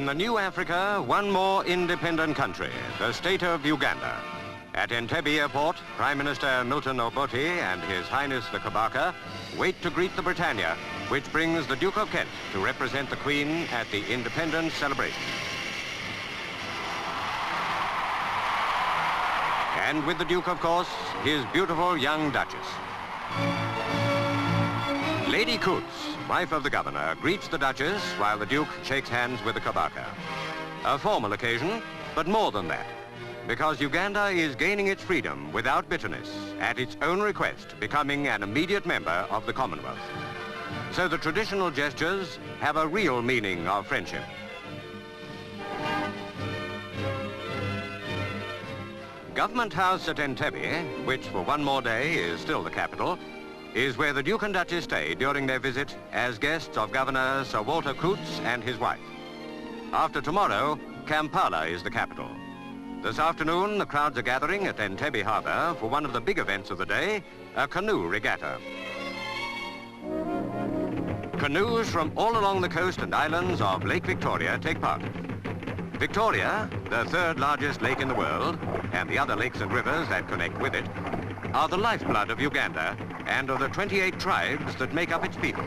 In the new Africa, one more independent country, the state of Uganda. At Entebbe Airport, Prime Minister Milton Obote and His Highness the Kabaka wait to greet the Britannia, which brings the Duke of Kent to represent the Queen at the independence celebration. And with the Duke, of course, his beautiful young Duchess. Lady Coots, wife of the Governor, greets the Duchess while the Duke shakes hands with the Kabaka. A formal occasion, but more than that, because Uganda is gaining its freedom without bitterness, at its own request, becoming an immediate member of the Commonwealth. So the traditional gestures have a real meaning of friendship. Government House at Entebbe, which for one more day is still the capital, is where the Duke and Duchess stay during their visit as guests of Governor Sir Walter Coots and his wife. After tomorrow, Kampala is the capital. This afternoon, the crowds are gathering at Entebbe Harbour for one of the big events of the day, a canoe regatta. Canoes from all along the coast and islands of Lake Victoria take part. Victoria, the third largest lake in the world, and the other lakes and rivers that connect with it, are the lifeblood of Uganda and of the 28 tribes that make up its people.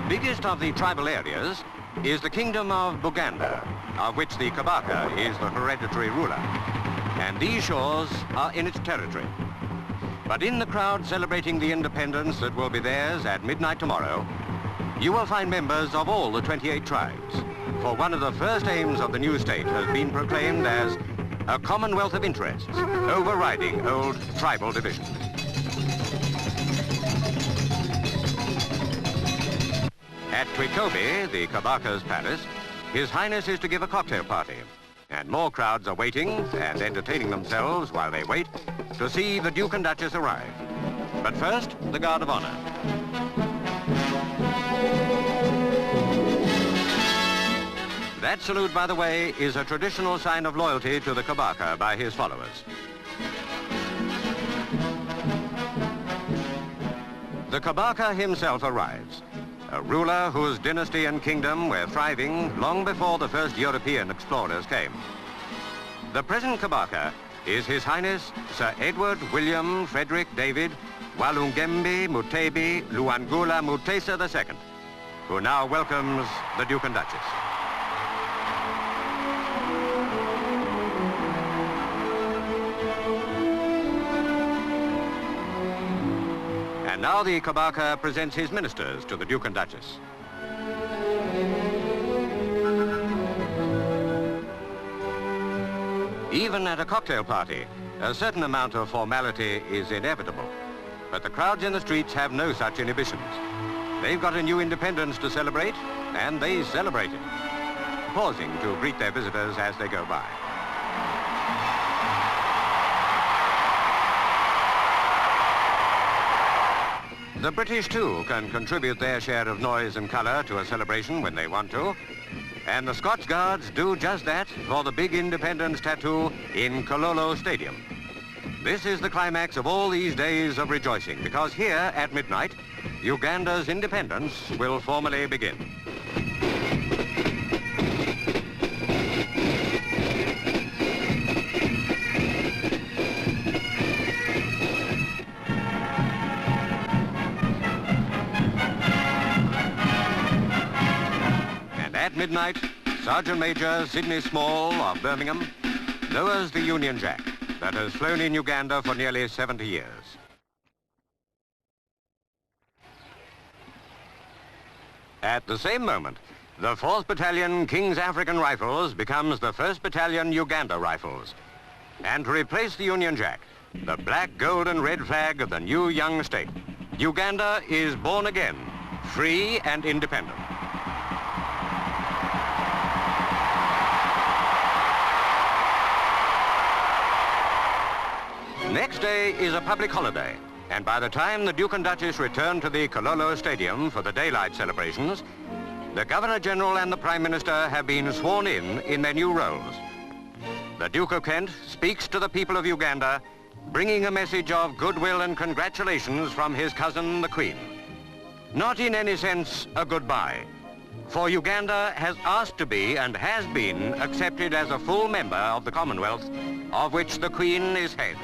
Biggest of the tribal areas is the Kingdom of Buganda, of which the Kabaka is the hereditary ruler. And these shores are in its territory. But in the crowd celebrating the independence that will be theirs at midnight tomorrow, you will find members of all the 28 tribes. For one of the first aims of the new state has been proclaimed as a commonwealth of interests, overriding old tribal divisions. At Twikobi, the Kabaka's palace, His Highness is to give a cocktail party. And more crowds are waiting and entertaining themselves while they wait to see the Duke and Duchess arrive. But first, the Guard of Honor. That salute, by the way, is a traditional sign of loyalty to the Kabaka by his followers. The Kabaka himself arrives, a ruler whose dynasty and kingdom were thriving long before the first European explorers came. The present Kabaka is His Highness Sir Edward William Frederick David Walungembe Mutebi Luangula Mutesa II, who now welcomes the Duke and Duchess. And now the Kabaka presents his ministers to the Duke and Duchess. Even at a cocktail party, a certain amount of formality is inevitable. But the crowds in the streets have no such inhibitions. They've got a new independence to celebrate, and they celebrate it, pausing to greet their visitors as they go by. The British, too, can contribute their share of noise and colour to a celebration when they want to. And the Scots Guards do just that for the big independence tattoo in Kololo Stadium. This is the climax of all these days of rejoicing, because here at midnight, Uganda's independence will formally begin. At midnight, Sergeant Major Sidney Small of Birmingham lowers the Union Jack that has flown in Uganda for nearly 70 years. At the same moment, the 4th Battalion King's African Rifles becomes the 1st Battalion Uganda Rifles. And to replace the Union Jack, the black, gold and red flag of the new young state, Uganda is born again, free and independent. Next day is a public holiday, and by the time the Duke and Duchess return to the Kololo Stadium for the daylight celebrations, the Governor-General and the Prime Minister have been sworn in their new roles. the Duke of Kent speaks to the people of Uganda, bringing a message of goodwill and congratulations from his cousin, the Queen. Not in any sense a goodbye, for Uganda has asked to be and has been accepted as a full member of the Commonwealth, of which the Queen is head.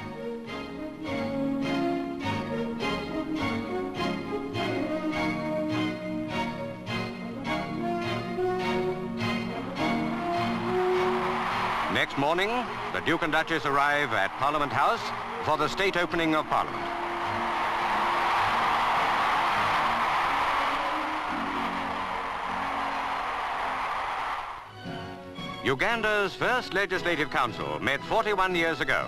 Next morning, the Duke and Duchess arrive at Parliament House for the state opening of Parliament. Uganda's first Legislative Council met 41 years ago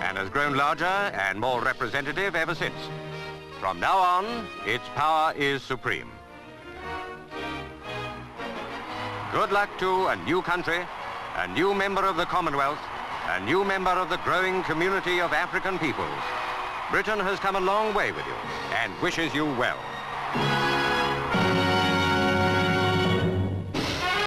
and has grown larger and more representative ever since. From now on, its power is supreme. Good luck to a new country, a new member of the Commonwealth, a new member of the growing community of African peoples. Britain has come a long way with you and wishes you well.